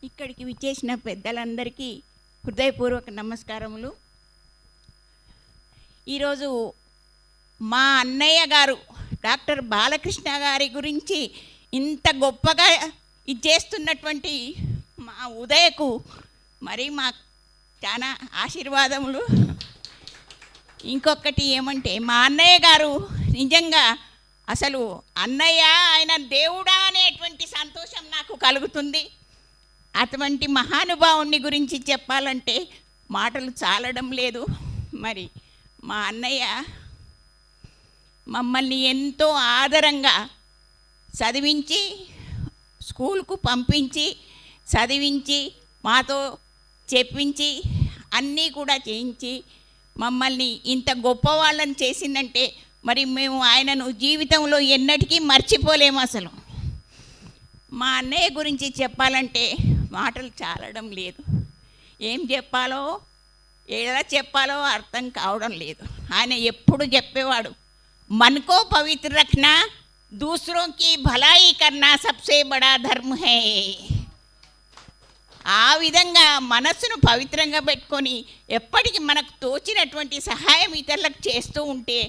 ఇక్కడికి విచ్చేసిన పెద్దలందరికీ హృదయపూర్వక నమస్కారములు. ఈరోజు మా అన్నయ్య గారు డాక్టర్ బాలకృష్ణ గారి గురించి ఇంత గొప్పగా ఇచ్చేస్తున్నటువంటి మా ఉదయకు మరి మా చాలా ఆశీర్వాదములు. ఇంకొకటి ఏమంటే మా అన్నయ్య గారు నిజంగా అసలు అన్నయ్య ఆయన దేవుడా అనేటువంటి సంతోషం నాకు కలుగుతుంది. అటువంటి మహానుభావుని గురించి చెప్పాలంటే మాటలు చాలడం లేదు. మరి మా అన్నయ్య మమ్మల్ని ఎంతో ఆదరంగా చదివించి స్కూల్కు పంపించి చదివించి మాతో చెప్పించి అన్నీ కూడా చేయించి మమ్మల్ని ఇంత గొప్పవాళ్ళని చేసిందంటే మరి మేము ఆయనను జీవితంలో ఎన్నటికీ మర్చిపోలేము. అసలు మా అన్నయ్య గురించి చెప్పాలంటే మాటలు చాలడం లేదు. ఏం చెప్పాలో ఎలా చెప్పాలో అర్థం కావడం లేదు. ఆయన ఎప్పుడు చెప్పేవాడు, మన్కో పవిత్ర రఖనా దూసరోं की भलाई करना सबसे बड़ा धर्म है. ఆ విధంగా మనస్సును పవిత్రంగా పెట్టుకొని ఎప్పటికీ మనకు తోచినటువంటి సహాయం ఇతరులకు చేస్తూ ఉంటే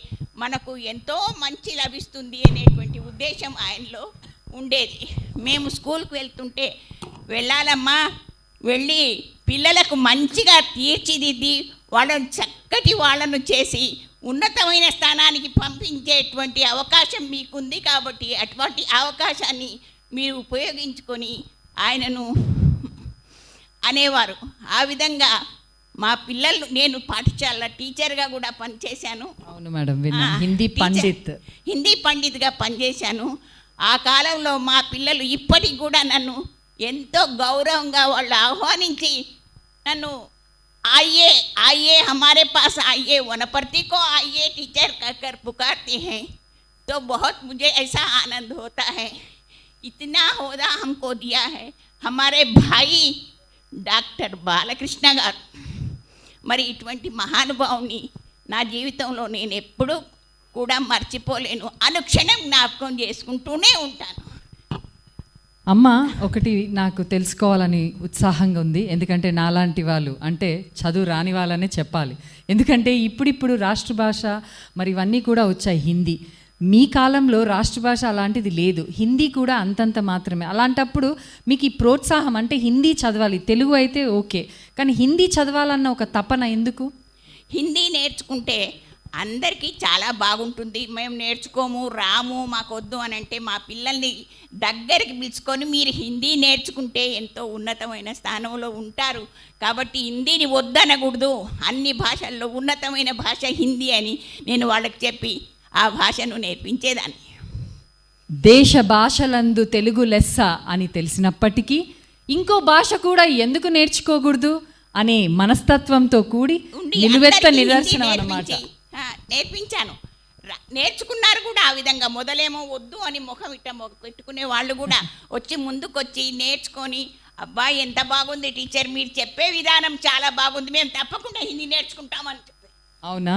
మనకు ఎంతో మంచి లభిస్తుంది అనేటువంటి ఉద్దేశం ఆయనలో ఉండేది. మేము స్కూల్కి వెళ్తుంటే వెళ్ళాలమ్మా, వెళ్ళి పిల్లలకు మంచిగా తీర్చిదిద్ది వాళ్ళని చక్కటి వాళ్ళను చేసి ఉన్నతమైన స్థానానికి పంపించేటువంటి అవకాశం మీకుంది కాబట్టి అటువంటి అవకాశాన్ని మీరు ఉపయోగించుకొని ఆయనను అనేవారు. ఆ విధంగా మా పిల్లలు, నేను పాఠశాల టీచర్గా కూడా పనిచేశాను. అవును మేడం, హిందీ పండిత్గా పనిచేశాను. ఆ కాలంలో మా పిల్లలు ఇప్పటికి కూడా నన్ను ఎంతో గౌరవంగా వాళ్ళు ఆహ్వానించి నన్ను आइए आइए हमारे पास आइए, वनपर्ती को आइए टीचर कहकर पुकारते हैं. तो बहुत मुझे ऐसा आनंद होता है. इतना होदा हमको दिया है हमारे भाई డాక్టర్ బాలకృష్ణ గారు. మరి ఇటువంటి మహానుభావుని నా జీవితంలో నేను ఎప్పుడూ కూడా మర్చిపోలేను. అనుక్షణం జ్ఞాపకం చేసుకుంటూనే ఉంటాను. అమ్మ, ఒకటి నాకు తెలుసుకోవాలని ఉత్సాహంగా ఉంది. ఎందుకంటే నాలాంటి వాళ్ళు, అంటే చదువు రాని వాళ్ళనే చెప్పాలి. ఎందుకంటే ఇప్పుడిప్పుడు రాష్ట్ర భాష మరి ఇవన్నీ కూడా వచ్చాయి హిందీ. మీ కాలంలో రాష్ట్ర భాష అలాంటిది లేదు, హిందీ కూడా అంతంత మాత్రమే. అలాంటప్పుడు మీకు ఈ ప్రోత్సాహం, అంటే హిందీ చదవాలి, తెలుగు అయితే ఓకే, కానీ హిందీ చదవాలన్న ఒక తపన ఎందుకు? హిందీ నేర్చుకుంటే అందరికీ చాలా బాగుంటుంది. మేము నేర్చుకోము, రాము, మాకొద్దు అని అంటే మా పిల్లల్ని దగ్గరికి పిలుచుకొని మీరు హిందీ నేర్చుకుంటే ఎంతో ఉన్నతమైన స్థానంలో ఉంటారు. కాబట్టి హిందీని వద్దనకూడదు, అన్ని భాషల్లో ఉన్నతమైన భాష హిందీ అని నేను వాళ్ళకి చెప్పి ఆ భాషను నేర్పించేదాన్ని. దేశ భాషలందు తెలుగు లెస్స అని తెలిసినప్పటికీ ఇంకో భాష కూడా ఎందుకు నేర్చుకోకూడదు అనే మనస్తత్వంతో కూడి నిలువెత్త నిదర్శనం అన్నమాట. నేర్పించాను, నేర్చుకున్నారు కూడా. ఆ విధంగా మొదలేమో వద్దు అని ముఖం ఇట్ట పెట్టుకునే వాళ్ళు కూడా వచ్చి ముందుకొచ్చి నేర్చుకొని, అబ్బాయి ఎంత బాగుంది టీచర్, మీరు చెప్పే విధానం చాలా బాగుంది, మేము తప్పకుండా హిందీ నేర్చుకుంటామని చెప్పి. అవునా?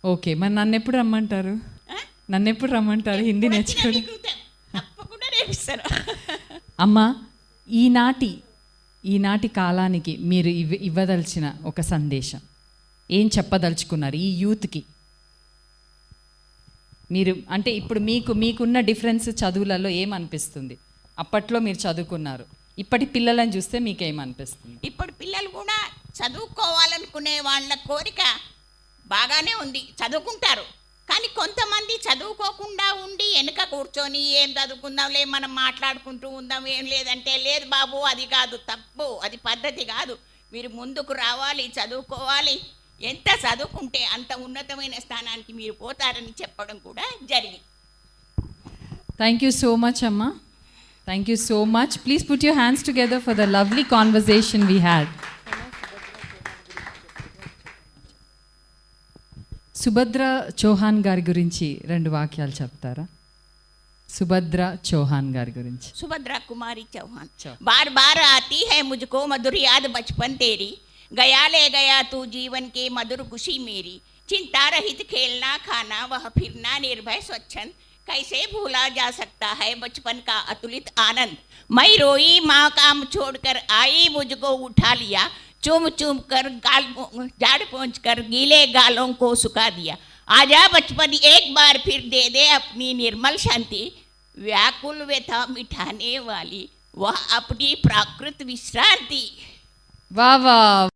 ఓకే, మరి నన్ను ఎప్పుడు రమ్మంటారు? హిందీ నేర్చుకోవడం? తప్పకుండా నేర్పిస్తారు. అమ్మ, ఈనాటి కాలానికి మీరు ఇవ్వదలిచిన ఒక సందేశం ఏం చెప్పదలుచుకున్నారు ఈ యూత్కి? మీరు అంటే ఇప్పుడు మీకున్న డిఫరెన్స్ చదువులలో ఏమనిపిస్తుంది? అప్పట్లో మీరు చదువుకున్నారు, ఇప్పటి పిల్లలను చూస్తే మీకేమనిపిస్తుంది? ఇప్పటి పిల్లలు కూడా చదువుకోవాలనుకునే వాళ్ళ కోరిక బాగానే ఉంది, చదువుకుంటారు. కానీ కొంతమంది చదువుకోకుండా ఉండి వెనుక కూర్చొని ఏం చదువుకుందాంలే, మనం మాట్లాడుకుంటూ ఉందాం, ఏం లేదంటే లేదు బాబు, అది కాదు, తప్పు, అది పద్ధతి కాదు, మీరు ముందుకు రావాలి, చదువుకోవాలి, ఎంత చదువుకుంటే అంత ఉన్నతమైన స్థానానికి మీరు పోతారని చెప్పడం కూడా జరిగింది. థ్యాంక్ యూ సో మచ్ అమ్మా, thank you so much. Please put your hands together for the lovely conversation we had. Subhadra Chauhan గారి గురించి 2 వాక్యాలు చెప్తారా? సుభద్ర చౌహాన్ గారి గురించి. సుభద్ర కుమారి చౌహాన్. బార్ బార్ ఆती है मुझको मधुर याद बचपन तेरी, गया ले गया तू जीवन के मधुर खुशी मेरी, चिंता रहित खेलना खाना वह फिरना निर्भय स्वच्छंद, कैसे भूला जा सकता है बचपन का अतुलित आनंद। मैं रोई, माँ काम छोड़कर आई, मुझको उठा लिया, चूम चूम कर झाड़ पोंछ कर गीले गालों को सुखा दिया। आजा बचपन एक बार फिर दे दे अपनी निर्मल शांति, व्याकुल व्यथा मिटाने वाली वह अपनी प्राकृत विश्रांति। वाह वाह